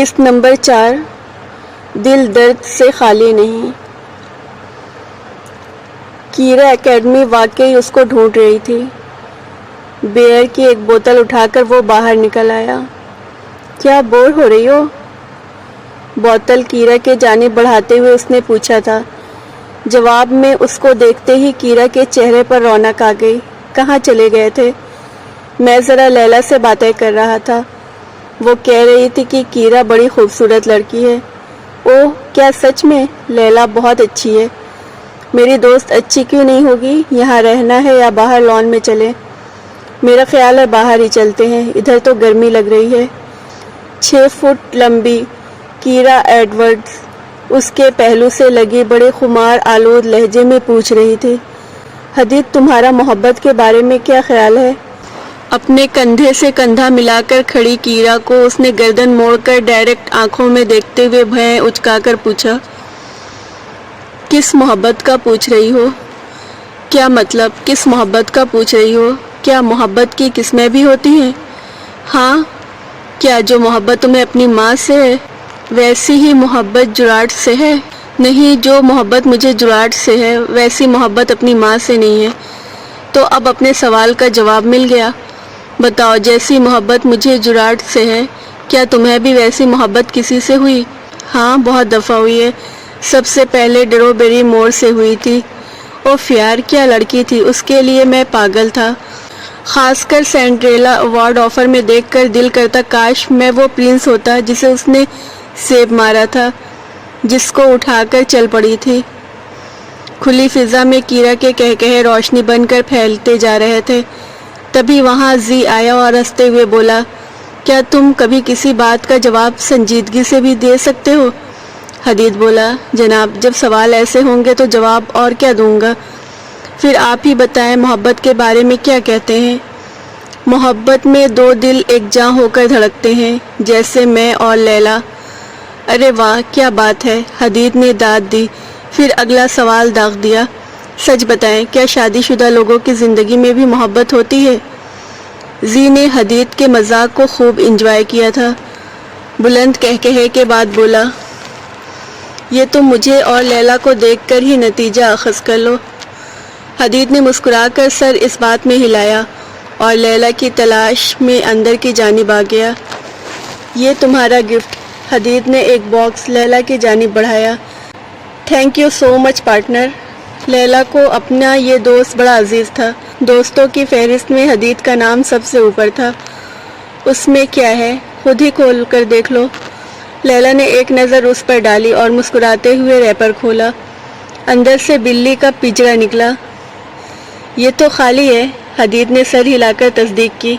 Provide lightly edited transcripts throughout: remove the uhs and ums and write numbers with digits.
قسط نمبر 4 دل درد سے خالی نہیں۔ کیرا اکیڈمی واقعی اس کو ڈھونڈ رہی تھی۔ بیئر کی ایک بوتل اٹھا کر وہ باہر نکل آیا۔ کیا بور ہو رہی ہو؟ بوتل کیرا کے جانب بڑھاتے ہوئے اس نے پوچھا تھا۔ جواب میں اس کو دیکھتے ہی کیرا کے چہرے پر رونق آ گئی۔ کہاں چلے گئے تھے؟ میں ذرا لیلا سے باتیں کر رہا تھا۔ وہ کہہ رہی تھی کہ کیرا بڑی خوبصورت لڑکی ہے۔ اوہ، کیا سچ میں؟ لیلا بہت اچھی ہے۔ میری دوست اچھی کیوں نہیں ہوگی؟ یہاں رہنا ہے یا باہر لان میں چلے؟ میرا خیال ہے باہر ہی چلتے ہیں، ادھر تو گرمی لگ رہی ہے۔ 6 فٹ لمبی کیرا ایڈورڈز اس کے پہلو سے لگی بڑے خمار آلود لہجے میں پوچھ رہی تھی۔ حدید، تمہارا محبت کے بارے میں کیا خیال ہے؟ اپنے کندھے سے کندھا ملا کر کھڑی کیرا کو اس نے گردن موڑ کر ڈائریکٹ آنکھوں میں دیکھتے ہوئے بھویں اچکا کر پوچھا۔ کس محبت کا پوچھ رہی ہو؟ کیا مطلب کس محبت کا پوچھ رہی ہو؟ کیا محبت کی قسمیں بھی ہوتی ہیں؟ ہاں، کیا جو محبت تمہیں اپنی ماں سے ہے ویسی ہی محبت جراٹ سے ہے؟ نہیں، جو محبت مجھے جراٹ سے ہے ویسی محبت اپنی ماں سے نہیں ہے۔ تو اب اپنے سوال کا جواب مل گیا۔ بتاؤ، جیسی محبت مجھے جراٹ سے ہے کیا تمہیں بھی ویسی محبت کسی سے ہوئی؟ ہاں، بہت دفعہ ہوئی ہے۔ سب سے پہلے ڈرو بیری موڑ سے ہوئی تھی۔ اوف یار، کیا لڑکی تھی، اس کے لیے میں پاگل تھا۔ خاص کر سینڈریلا ایوارڈ آفر میں دیکھ کر دل کرتا کاش میں وہ پرنس ہوتا جسے اس نے سیب مارا تھا، جس کو اٹھا کر چل پڑی تھی۔ کھلی فضا میں کیرا کے کہکہے روشنی بن کر پھیلتے جا رہے تھے۔ تبھی وہاں زی آیا اور ہنستے ہوئے بولا، کیا تم کبھی کسی بات کا جواب سنجیدگی سے بھی دے سکتے ہو؟ حدید بولا، جناب، جب سوال ایسے ہوں گے تو جواب اور کیا دوں گا؟ پھر آپ ہی بتائیں محبت کے بارے میں کیا کہتے ہیں؟ محبت میں 2 دل ایک جاں ہو کر دھڑکتے ہیں، جیسے میں اور لیلا۔ ارے واہ، کیا بات ہے، حدید نے داد دی۔ پھر اگلا سوال داغ دیا، سچ بتائیں، کیا شادی شدہ لوگوں کی زندگی میں بھی محبت ہوتی ہے؟ زی نے حدید کے مذاق کو خوب انجوائے کیا تھا۔ بلند کہکہے کے بعد بولا، یہ تو مجھے اور لیلا کو دیکھ کر ہی نتیجہ اخذ کر لو۔ حدید نے مسکرا کر سر اس بات میں ہلایا اور لیلا کی تلاش میں اندر کی جانب آ گیا۔ یہ تمہارا گفٹ۔ حدید نے ایک باکس لیلا کی جانب بڑھایا۔ Thank you so much partner. Leela کو اپنا یہ دوست بڑا عزیز تھا۔ دوستوں کی فہرست میں حدید کا نام سب سے اوپر تھا۔ اس میں کیا ہے، خود ہی کھول کر دیکھ لو۔ لیلا نے ایک نظر اس پر ڈالی اور مسکراتے ہوئے ریپر کھولا۔ اندر سے بلی کا پنجرا نکلا۔ یہ تو خالی ہے، حدید نے سر ہلا کر تصدیق کی۔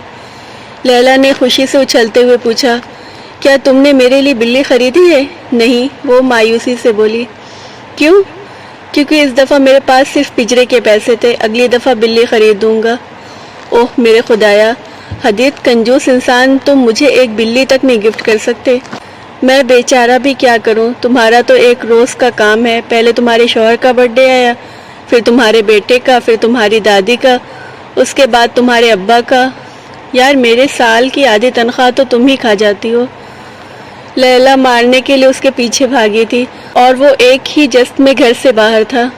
لیلا نے خوشی سے اچھلتے ہوئے پوچھا، کیا تم نے میرے لیے بلی خریدی ہے؟ نہیں، وہ مایوسی سے بولی۔ کیوں؟ کیونکہ اس دفعہ میرے پاس صرف پنجرے کے پیسے تھے، اگلی دفعہ بلی خرید دوں گا۔ اوہ میرے خدایا، حدید کنجوس انسان، تم مجھے ایک بلی تک نہیں گفٹ کر سکتے۔ میں بیچارہ بھی کیا کروں، تمہارا تو ایک روز کا کام ہے، پہلے تمہارے شوہر کا برتھ ڈے آیا، پھر تمہارے بیٹے کا، پھر تمہاری دادی کا، اس کے بعد تمہارے ابا کا۔ یار میرے سال کی آدھی تنخواہ تو تم ہی کھا جاتی ہو۔ لیلا مارنے کے لیے اس کے پیچھے بھاگی تھی اور وہ ایک ہی جست میں گھر سے باہر تھا۔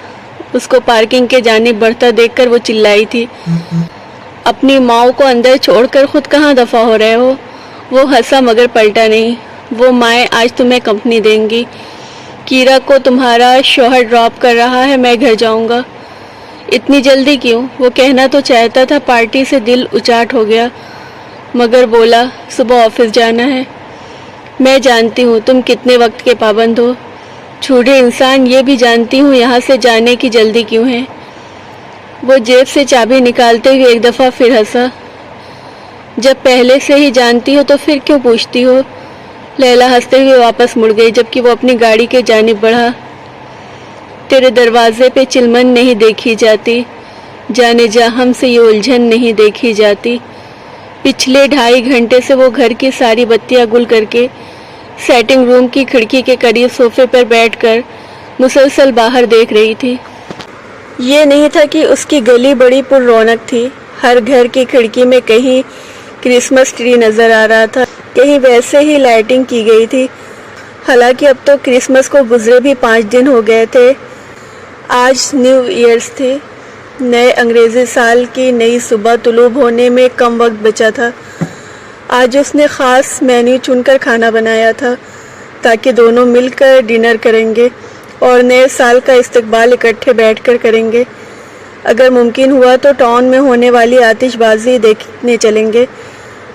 اس کو پارکنگ کے جانب بڑھتا دیکھ کر وہ چلائی تھی، اپنی ماں کو اندر چھوڑ کر خود کہاں دفع ہو رہے ہو؟ وہ ہنسا مگر پلٹا نہیں۔ وہ مائیں آج تمہیں کمپنی دیں گی۔ کیرا کو تمہارا شوہر ڈراپ کر رہا ہے، میں گھر جاؤں گا۔ اتنی جلدی کیوں؟ وہ کہنا تو چاہتا تھا، پارٹی سے دل اچاٹ ہو گیا، مگر بولا صبح آفس جانا ہے۔ میں جانتی ہوں تم کتنے وقت کے پابند ہو، چھوٹے انسان، یہ بھی جانتی ہوں یہاں سے جانے کی جلدی کیوں ہے۔ وہ جیب سے چابی نکالتے ہوئے ایک دفعہ پھر ہنسا۔ جب پہلے سے ہی جانتی ہو تو پھر کیوں پوچھتی ہو؟ لیلا ہنستے ہوئے واپس مڑ گئی، جبکہ وہ اپنی گاڑی کے جانب بڑھا۔ تیرے دروازے پہ چلمن نہیں دیکھی جاتی، جانے جا ہم سے یہ الجھن نہیں دیکھی جاتی۔ پچھلے 2.5 گھنٹے سے وہ گھر کی ساری بتیاں گل کر کے سیٹنگ روم کی کھڑکی کے قریب صوفے پر بیٹھ کر مسلسل باہر دیکھ رہی تھی۔ یہ نہیں تھا کہ اس کی گلی بڑی پر رونق تھی، ہر گھر کی کھڑکی میں کہیں کرسمس ٹری نظر آ رہا تھا۔ کہیں ویسے ہی لائٹنگ کی گئی تھی۔ حالانکہ اب تو کرسمس کو گزرے بھی 5 دن ہو گئے تھے۔ آج نیو ایئرز تھی، نئے انگریزی سال کی نئی صبح طلوع ہونے میں کم وقت بچا تھا۔ آج اس نے خاص مینیو چن کر کھانا بنایا تھا تاکہ دونوں مل کر ڈنر کریں گے اور نئے سال کا استقبال اکٹھے بیٹھ کر کریں گے۔ اگر ممکن ہوا تو ٹاؤن میں ہونے والی آتش بازی دیکھنے چلیں گے،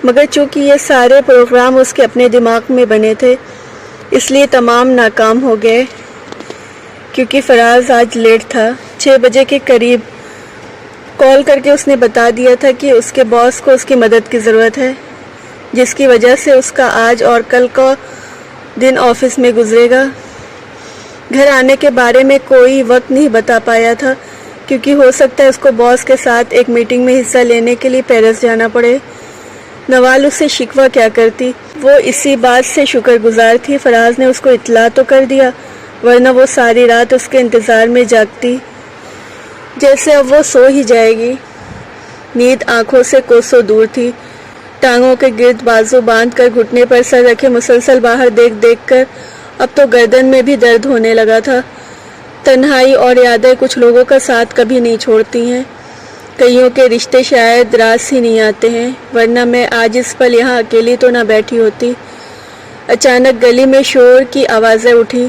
مگر چونکہ یہ سارے پروگرام اس کے اپنے دماغ میں بنے تھے اس لیے تمام ناکام ہو گئے۔ کیونکہ فراز آج لیٹ تھا، 6 بجے کے قریب کال کر کے اس نے بتا دیا تھا کہ اس کے باس کو اس کی مدد کی ضرورت ہے، جس کی وجہ سے اس کا آج اور کل کا دن آفس میں گزرے گا۔ گھر آنے کے بارے میں کوئی وقت نہیں بتا پایا تھا کیونکہ ہو سکتا ہے اس کو باس کے ساتھ ایک میٹنگ میں حصہ لینے کے لیے پیرس جانا پڑے۔ نوال اس سے شکوہ کیا کرتی، وہ اسی بات سے شکر گزار تھی فراز نے اس کو اطلاع تو کر دیا، ورنہ وہ ساری رات اس کے انتظار میں جاگتی جیسے اب وہ سو ہی جائے گی۔ نیند آنکھوں سے کوسوں دور تھی، ٹانگوں کے گرد بازو باندھ کر گھٹنے پر سر رکھے مسلسل باہر دیکھ دیکھ کر اب تو گردن میں بھی درد ہونے لگا تھا۔ تنہائی اور یادیں کچھ لوگوں کا ساتھ کبھی نہیں چھوڑتی ہیں، کئیوں کے رشتے شاید راس ہی نہیں آتے ہیں، ورنہ میں آج اس پل یہاں اکیلی تو نہ بیٹھی ہوتی۔ اچانک گلی میں شور کی آوازیں اٹھی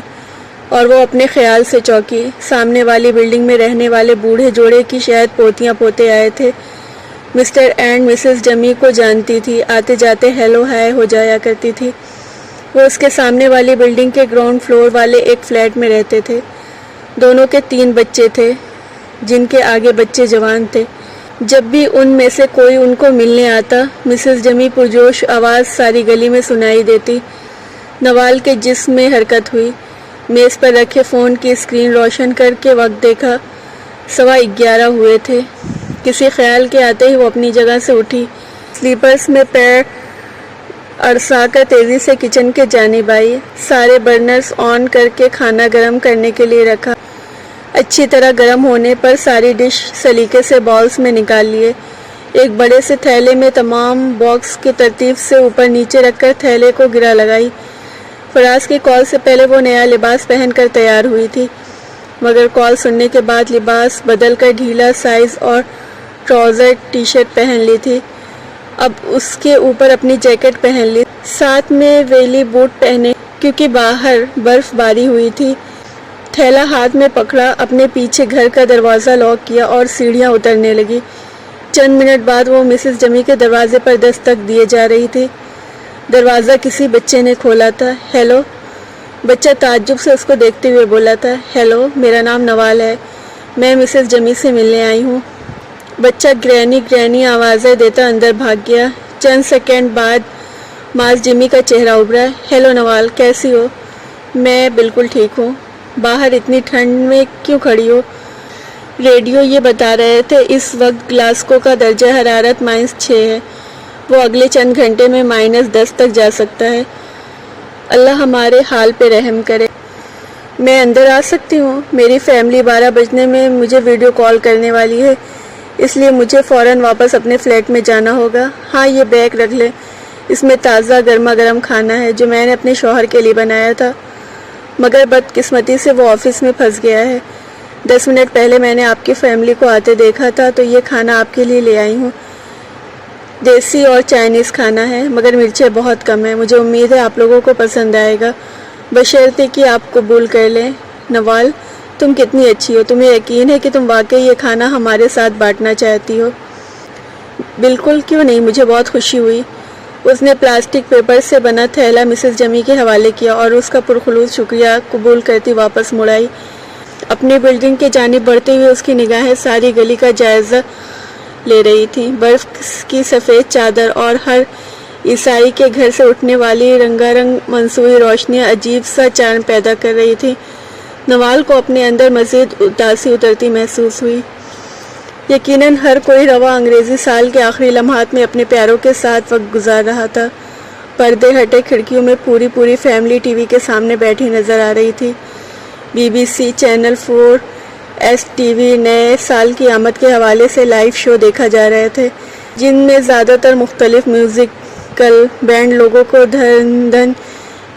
اور وہ اپنے خیال سے چونکی۔ سامنے والی بلڈنگ میں رہنے والے بوڑھے جوڑے کی شاید پوتیاں پوتے آئے تھے۔ مسٹر اینڈ مسز جمی کو جانتی تھی، آتے جاتے ہیلو ہائے ہو جایا کرتی تھی۔ وہ اس کے سامنے والی بلڈنگ کے گراؤنڈ فلور والے ایک فلیٹ میں رہتے تھے۔ دونوں کے 3 بچے تھے جن کے آگے بچے جوان تھے۔ جب بھی ان میں سے کوئی ان کو ملنے آتا، مسز جمی پرجوش آواز ساری گلی میں سنائی دیتی۔ نوال کے جسم میں حرکت ہوئی، میز پر رکھے فون کی اسکرین روشن کر کے وقت دیکھا، 11:15 ہوئے تھے۔ کسی خیال کے آتے ہی وہ اپنی جگہ سے اٹھی، سلیپرز میں پیر اڑسا کر تیزی سے کچن کے جانب آئی، سارے برنرز آن کر کے کھانا گرم کرنے کے لیے رکھا۔ اچھی طرح گرم ہونے پر ساری ڈش سلیقے سے باؤلز میں نکال لیے۔ ایک بڑے سے تھیلے میں تمام باکس کی ترتیب سے اوپر نیچے رکھ کر تھیلے کو گرا لگائی۔ فراز کی کال سے پہلے وہ نیا لباس پہن کر تیار ہوئی تھی، مگر کال سننے کے بعد لباس بدل کر ڈھیلا سائز اور ٹراؤزر ٹی شرٹ پہن لی تھی۔ اب اس کے اوپر اپنی جیکٹ پہن لی، ساتھ میں ویلی بوٹ پہنے کیونکہ باہر برف باری ہوئی تھی۔ تھیلا ہاتھ میں پکڑا، اپنے پیچھے گھر کا دروازہ لاک کیا اور سیڑھیاں اترنے لگی۔ چند منٹ بعد وہ مسز جمی کے دروازے پر دستک دیے جا رہی تھی۔ دروازہ کسی بچے نے کھولا تھا۔ ہیلو، بچہ تعجب سے اس کو دیکھتے ہوئے بولا تھا۔ ہیلو، میرا نام نوال ہے، میں مسز جمی سے ملنے آئی ہوں۔ بچہ گرینی گرینی آوازیں دیتا اندر بھاگ گیا۔ چند سیکنڈ بعد ماس جمی کا چہرہ ابھرا۔ ہیلو نوال، کیسی ہو؟ میں بالکل ٹھیک ہوں۔ باہر اتنی ٹھنڈ میں کیوں کھڑی ہو؟ ریڈیو یہ بتا رہے تھے اس وقت گلاسکو کا درجہ حرارت -6 ہے، وہ اگلے چند گھنٹے میں -10 تک جا سکتا ہے۔ اللہ ہمارے حال پہ رحم کرے۔ میں اندر آ سکتی ہوں؟ میری فیملی 12 بجنے میں مجھے ویڈیو کال کرنے والی ہے، اس لیے مجھے فوراً واپس اپنے فلیٹ میں جانا ہوگا۔ ہاں، یہ بیگ رکھ لیں، اس میں تازہ گرما گرم کھانا ہے جو میں نے اپنے شوہر کے لیے بنایا تھا، مگر بدقسمتی سے وہ آفس میں پھنس گیا ہے۔ 10 منٹ پہلے میں نے آپ کی فیملی کو آتے دیکھا تھا تو یہ کھانا آپ کے لیے لے آئی ہوں۔ دیسی اور چائنیز کھانا ہے، مگر مرچیں بہت کم ہیں۔ مجھے امید ہے آپ لوگوں کو پسند آئے گا، بشرطے کہ آپ قبول کر لیں۔ نوال، تم کتنی اچھی ہو، تمہیں یقین ہے کہ تم واقعی یہ کھانا ہمارے ساتھ بانٹنا چاہتی ہو؟ بالکل، کیوں نہیں، مجھے بہت خوشی ہوئی۔ اس نے پلاسٹک پیپر سے بنا تھیلا مسز جمی کے حوالے کیا اور اس کا پرخلوص شکریہ قبول کرتی واپس مڑ آئی۔ اپنی بلڈنگ کے جانب بڑھتے ہوئے اس کی نگاہیں ساری گلی کا جائزہ لے رہی تھیں۔ برف کی سفید چادر اور ہر عیسائی کے گھر سے اٹھنے والی رنگا رنگ منصوعی روشنیاں عجیب سا چارم پیدا کر رہی تھیں۔ نوال کو اپنے اندر مزید اداسی اترتی محسوس ہوئی۔ یقیناً ہر کوئی رواں انگریزی سال کے آخری لمحات میں اپنے پیاروں کے ساتھ وقت گزار رہا تھا۔ پردے ہٹے کھڑکیوں میں پوری فیملی ٹی وی کے سامنے بیٹھی نظر آ رہی تھی۔ BBC، چینل 4، STV نئے سال کی آمد کے حوالے سے لائیو شو دیکھا جا رہے تھے، جن میں زیادہ تر مختلف میوزک کل بینڈ لوگوں کو دھن دھن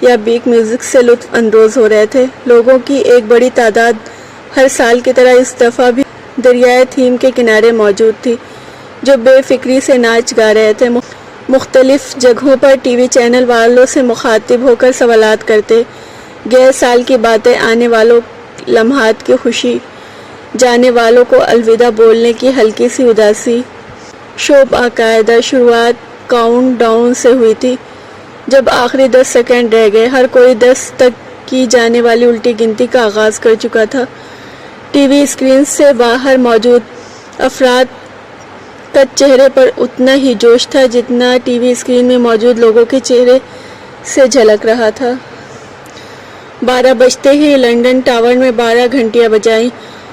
یا بیک میوزک سے لطف اندوز ہو رہے تھے۔ لوگوں کی ایک بڑی تعداد ہر سال کی طرح اس دفعہ بھی دریائے تھیم کے کنارے موجود تھی، جو بے فکری سے ناچ گا رہے تھے۔ مختلف جگہوں پر ٹی وی چینل والوں سے مخاطب ہو کر سوالات کرتے، گئے سال کی باتیں، آنے والوں لمحات کی خوشی، جانے والوں کو الوداع بولنے کی ہلکی سی اداسی۔ شو باقاعدہ شروعات کاؤنٹ ڈاؤن سے ہوئی تھی۔ جب آخری 10 سیکنڈ رہ گئے، ہر کوئی 10 تک کی جانے والی الٹی گنتی کا آغاز کر چکا تھا۔ ٹی وی اسکرین سے باہر موجود افراد کا چہرے پر اتنا ہی جوش تھا جتنا ٹی وی اسکرین میں موجود لوگوں کے چہرے سے جھلک رہا تھا۔ 12 بجتے ہی لنڈن ٹاور میں 12 گھنٹیاں بجائیں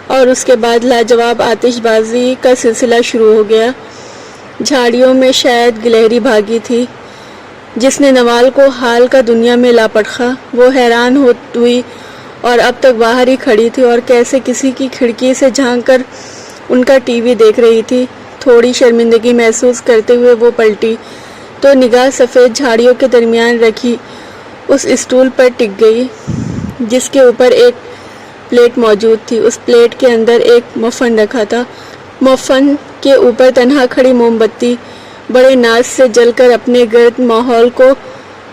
اور اس کے بعد لاجواب آتش بازی کا سلسلہ شروع ہو گیا۔ جھاڑیوں میں شاید گلہری بھاگی تھی جس نے نوال کو حال کا دنیا میں لاپٹخا۔ وہ حیران ہوئی اور اب تک باہر ہی کھڑی تھی اور کیسے کسی کی کھڑکی سے جھانک کر ان کا ٹی وی دیکھ رہی تھی۔ تھوڑی شرمندگی محسوس کرتے ہوئے وہ پلٹی تو نگاہ سفید جھاڑیوں کے درمیان رکھی اس اسٹول پر ٹک گئی جس کے اوپر ایک پلیٹ موجود تھی۔ اس پلیٹ کے اندر ایک مفن رکھا تھا۔ مفن کے اوپر تنہا کھڑی موم بتی بڑے ناز سے جل کر اپنے گرد ماحول کو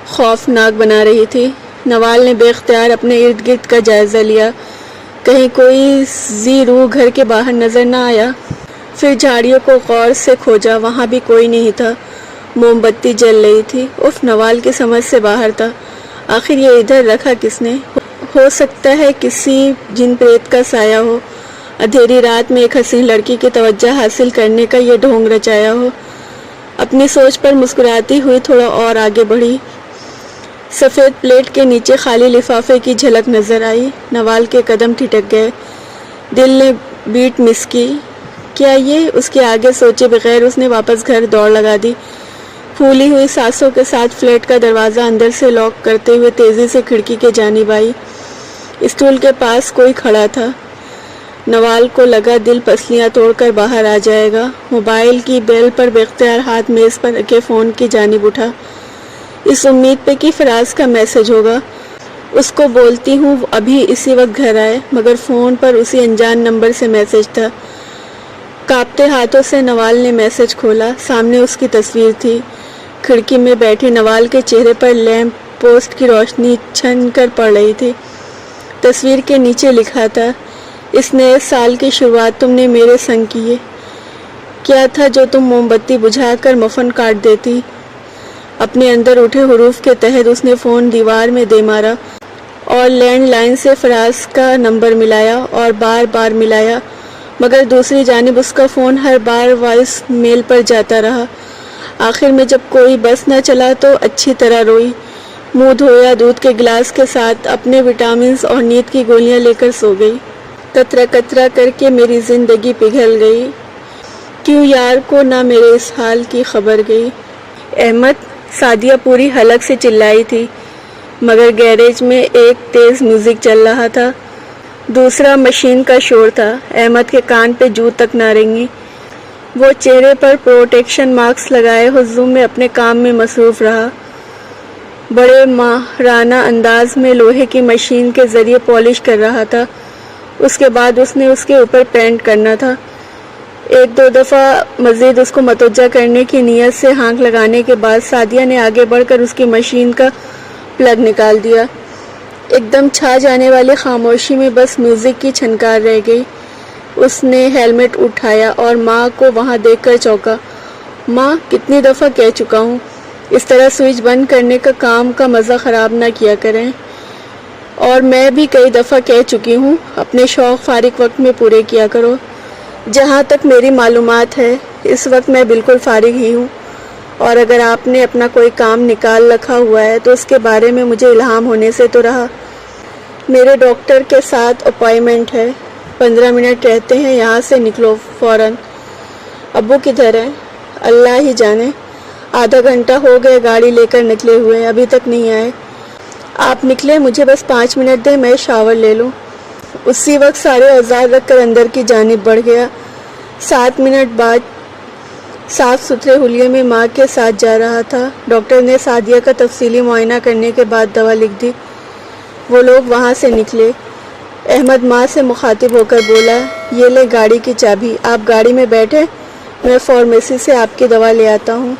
خوفناک بنا رہی تھی۔ نوال نے بے اختیار اپنے ارد گرد کا جائزہ لیا، کہیں کوئی ذی روح گھر کے باہر نظر نہ آیا۔ پھر جھاڑیوں کو غور سے کھوجا، وہاں بھی کوئی نہیں تھا۔ موم بتی جل رہی تھی۔ اف، نوال کی سمجھ سے باہر تھا۔ آخر یہ ادھر رکھا کس نے؟ ہو سکتا ہے کسی جن پریت کا سایہ ہو، اندھیری رات میں ایک حسین لڑکی کی توجہ حاصل کرنے کا یہ ڈھونگ رچایا ہو۔ اپنی سوچ پر مسکراتی ہوئی تھوڑا اور آگے بڑھی۔ سفید پلیٹ کے نیچے خالی لفافے کی جھلک نظر آئی۔ نوال کے قدم ٹھٹک گئے، دل نے بیٹ مس کی۔ کیا یہ؟ اس کے آگے سوچے بغیر اس نے واپس گھر دوڑ لگا دی۔ پھولی ہوئی سانسوں کے ساتھ فلیٹ کا دروازہ اندر سے لاک کرتے ہوئے تیزی سے کھڑکی کے جانب آئی۔ اسٹول کے پاس کوئی کھڑا تھا۔ نوال کو لگا دل پسلیاں توڑ کر باہر آ جائے گا۔ موبائل کی بیل پر بے اختیار ہاتھ میز پر رکھے فون کی جانب اٹھا، اس امید پہ کہ فراز کا میسج ہوگا۔ اس کو بولتی ہوں وہ ابھی اسی وقت گھر آئے، مگر فون پر اسی انجان نمبر سے میسج تھا۔ کانپتے ہاتھوں سے نوال نے میسج کھولا۔ سامنے اس کی تصویر تھی۔ کھڑکی میں بیٹھے نوال کے چہرے پر لیمپ پوسٹ کی روشنی چھن کر پڑ رہی تھی۔ تصویر کے نیچے لکھا تھا، اس نئے سال کی شروعات تم نے میرے سنگ کی ہے۔ کیا تھا جو تم موم بتی بجھا کر مفن کاٹ دیتی؟ اپنے اندر اٹھے حروف کے تحت اس نے فون دیوار میں دے مارا اور لینڈ لائن سے فراز کا نمبر ملایا اور بار بار ملایا، مگر دوسری جانب اس کا فون ہر بار وائس میل پر جاتا رہا۔ آخر میں جب کوئی بس نہ چلا تو اچھی طرح روئی، منہ دھویا، دودھ کے گلاس کے ساتھ اپنے وٹامنز اور نیند کی گولیاں لے کر سو گئی۔ قطرہ قطرہ کر کے میری زندگی پگھل گئی، کیوں یار کو نہ میرے اس حال کی خبر گئی۔ احمد، سعدیہ پوری حلق سے چلائی تھی، مگر گیریج میں ایک تیز میوزک چل رہا تھا، دوسرا مشین کا شور تھا۔ احمد کے کان پہ جوں تک نہ رنگی۔ وہ چہرے پر پروٹیکشن ماسک لگائے ہجوم میں اپنے کام میں مصروف رہا۔ بڑے ماہرانہ انداز میں لوہے کی مشین کے ذریعے پالش کر رہا تھا۔ اس کے بعد اس نے اس کے اوپر پینٹ کرنا تھا۔ ایک دو دفعہ مزید اس کو متوجہ کرنے کی نیت سے ہانک لگانے کے بعد سعدیہ نے آگے بڑھ کر اس کی مشین کا پلگ نکال دیا۔ ایک دم چھا جانے والی خاموشی میں بس میوزک کی چھنکار رہ گئی۔ اس نے ہیلمٹ اٹھایا اور ماں کو وہاں دیکھ کر چونکا۔ ماں، کتنی دفعہ کہہ چکا ہوں اس طرح سوئچ بند کرنے کا کام کا مزہ خراب نہ کیا کریں، اور میں بھی کئی دفعہ کہہ چکی ہوں اپنے شوق فارغ وقت میں پورے کیا کرو۔ جہاں تک میری معلومات ہے اس وقت میں بالکل فارغ ہی ہوں، اور اگر آپ نے اپنا کوئی کام نکال رکھا ہوا ہے تو اس کے بارے میں مجھے الہام ہونے سے تو رہا۔ میرے ڈاکٹر کے ساتھ اپائنٹمنٹ ہے، 15 منٹ رہتے ہیں، یہاں سے نکلو فوراً۔ ابو کدھر ہیں؟ اللہ ہی جانے، آدھا گھنٹہ ہو گئے گاڑی لے کر نکلے ہوئے، ابھی تک نہیں آئے۔ آپ نکلے، مجھے بس 5 منٹ دیں، میں شاور لے لوں۔ اسی وقت سارے اوزار رکھ کر اندر کی جانب بڑھ گیا۔ 7 منٹ بعد صاف ستھرے حلیے میں ماں کے ساتھ جا رہا تھا۔ ڈاکٹر نے سعدیہ کا تفصیلی معائنہ کرنے کے بعد دوا لکھ دی۔ وہ لوگ وہاں سے نکلے۔ احمد ماں سے مخاطب ہو کر بولا، یہ لے گاڑی کی چابی، آپ گاڑی میں بیٹھے، میں فارمیسی سے آپ کی دوا لے آتا ہوں۔